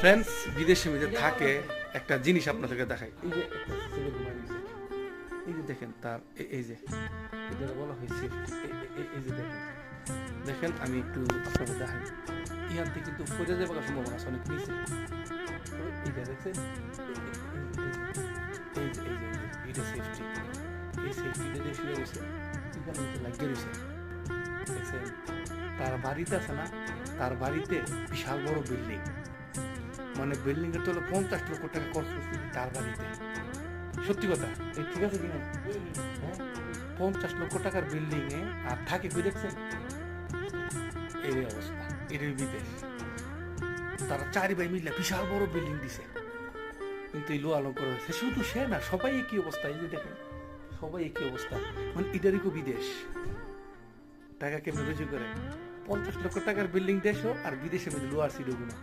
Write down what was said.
Friends, বিদেশে মধ্যে থাকে একটা জিনিস আপনাদেরকে দেখাই। এই যে একটা ছেলে ঘুমায় রয়েছে, এই যে দেখেন তার এই যে এটা বলা হয়েছে, এই যে দেখেন দেখেন আমি একটু আপনাদের দেখাই। ইয়ার থেকে কিন্তু ফজে যাবার সম্ভাবনা আছে অনেক নিচে। তো এইটা দেখছেন, এই যে এটা সেফটি, এই সেফটিটা দিয়ে শুয়ে রয়েছে, এখানে কিন্তু লাগিয়ে রয়েছে দেখছেন। তার বাড়িতে আছে না, তার বাড়িতে বিশাল বড় বিল্ডিং, মানে বিল্ডিং এর তো 50 লক্ষ টাকা খরচ করছে তার বাড়িতে। সত্যি কথা, এই ঠিক আছে কিনা? হ্যাঁ, 50 লক্ষ টাকার বিল্ডিং এ আর থাকে কই দেখছেন? এই অবস্থা, এর বিদেশ। তারা 4 ভাই মিলে বিশাল বড় বিল্ডিং দিছে, কিন্তু এই লো আলো করে হয়েছে। শুধু সে না, সবাই একই অবস্থা। এই যে দেখেন, সবাই একই অবস্থা, মানে এটারই বিদেশ। টাকা কেমনে বেশি করে? 50 লক্ষ টাকার বিল্ডিং দেশও আর বিদেশে লোয়ার সিডো গুলো।